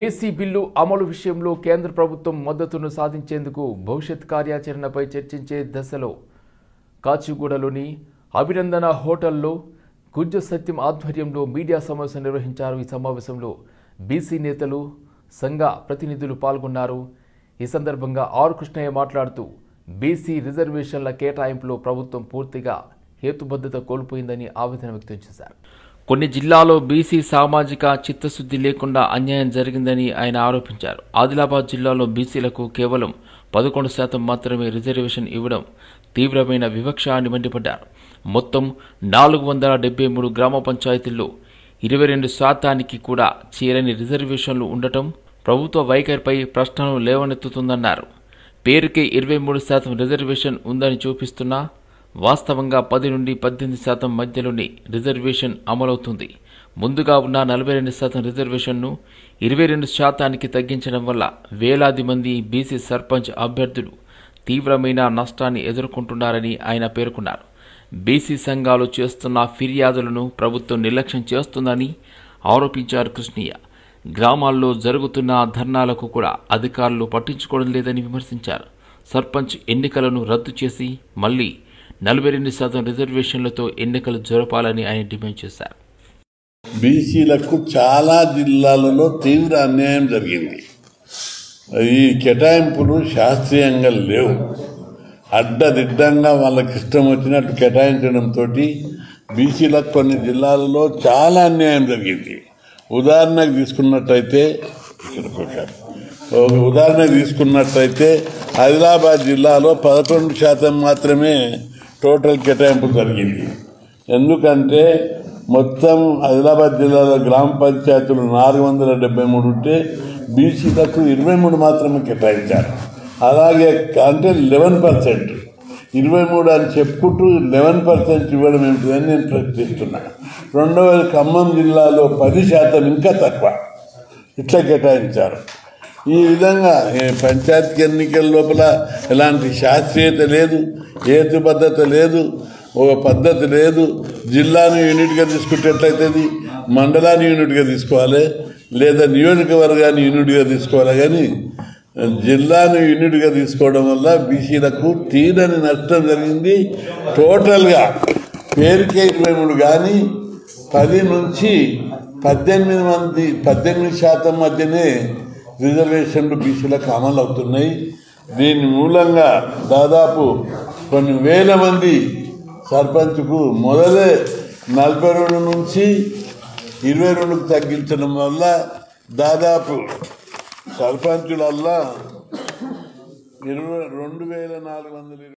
AC bill అమలు విషయంలో కేంద్ర ప్రభుత్వం మద్దతును సాధించేందుకు భవిష్యత్ కార్యాచరణపై చర్చించే దశలో కాచిగూడలోని అభినందన హోటల్లో గుజ్జ సత్యం ఆధ్వర్యంలో మీడియా సమావేశం నిర్వహించారు। ఈ సమావేశంలో బీసీ నేతలు సంఘ ప్రతినిధులు పాల్గొన్నారు। ఈ సందర్భంగా ఆర్ కృష్ణయ్య మాట్లాడుతూ బీసీ రిజర్వేషన్ల కేటాయింపులో ప్రభుత్వం పూర్తిగా హేతుబద్ధత కోల్పోయిందని ఆవేదన వ్యక్తం చేశారు। కొన్ని జిల్లాల్లో బీసీ సామాజిక చిత్తశుద్ధి లేకుండా అన్యాయం జరిగిందని ఆయన ఆరోపించారు। ఆదిలాబాద్ జిల్లాలో బీసీలకు కేవలం 11% మాత్రమే రిజర్వేషన్ ఇవ్వడం తీవ్రమైన వివక్ష అని మండిపడ్డారు। మొత్తం 473 గ్రామ పంచాయతీల్లో 22% కూడా చేరని రిజర్వేషన్లు ఉండటం ప్రభుత్వ వైఖరిపై ప్రశ్నలు లేవనెత్తుతుందన్నారు। పేరుకే 23% రిజర్వేషన్ ఉందని చూపిస్తున్నా వాస్తవంగా 10 నుండి 18% మధ్యలోనే రిజర్వేషన్ అమలవుతుంది। ముందుగా ఉన్న 42% రిజర్వేషన్ను 22%కి తగ్గించడం వల్ల వేలాది మంది బీసీ సర్పంచ్ అభ్యర్థులు తీవ్రమైన నష్టాన్ని ఎదుర్కొంటున్నారని ఆయన పేర్కొన్నారు। బీసీ సంఘాలు చేస్తున్న ఫిర్యాదులను ప్రభుత్వం నిర్లక్ష్యం చేస్తుందని ఆరోపించారు కృష్ణయ్య। గ్రామాల్లో జరుగుతున్న ధర్నాలకు కూడా అధికారులు పట్టించుకోవడం లేదని విమర్శించారు। సర్పంచ్ ఎన్నికలను రద్దు చేసి మళ్లీ 42% రిజర్వేషన్లతో ఎన్నికలు జరపాలని ఆయన డిమాండ్ చేశారు। బీసీలకు చాలా జిల్లాలలో తీవ్ర అన్యాయం జరిగింది। ఈ కేటాయింపులు శాస్త్రీయంగా లేవు। అడ్డదిడ్డంగా వాళ్ళకి ఇష్టం వచ్చినట్టు కేటాయించడంతో బీసీలకు కొన్ని జిల్లాలలో చాలా అన్యాయం జరిగింది। ఉదాహరణకు తీసుకున్నట్టయితే ఆదిలాబాద్ జిల్లాలో 11% మాత్రమే టోటల్ కేటాయింపు జరిగింది। ఎందుకంటే మొత్తం ఆదిలాబాద్ జిల్లాలో గ్రామ పంచాయతీలు 473 ఉంటే బీసీలకు 23 మాత్రమే కేటాయించారు। అలాగే అంటే 11%, 23 అని చెప్పుకుంటూ 11% ఇవ్వడం ఏమిటిదని నేను ప్రశ్నిస్తున్నాను। రెండవది ఖమ్మం జిల్లాలో 10% ఇంకా తక్కువ ఇట్లా కేటాయించారు। ఈ విధంగా పంచాయతీ ఎన్నికల లోపల ఎలాంటి శాస్త్రీయత లేదు, హేతుబద్ధత లేదు, ఒక పద్ధతి లేదు। జిల్లాను యూనిట్గా తీసుకునేట్లయితే మండలాన్ని యూనిట్గా తీసుకోవాలి, లేదా నియోజకవర్గాన్ని యూనిట్గా తీసుకోవాలి। కానీ జిల్లాను యూనిట్గా తీసుకోవడం వల్ల బీసీలకు తీరని నష్టం జరిగింది। టోటల్గా పేరుకే 23 కానీ 10 నుంచి 18% మధ్యనే రిజర్వేషన్లు బీసీలకు అమలు అవుతున్నాయి। దీని మూలంగా దాదాపు కొన్ని వేల మంది సర్పంచ్కు మొదలే 42 నుంచి 22కు తగ్గించడం వల్ల దాదాపు సర్పంచులల్లా 22,420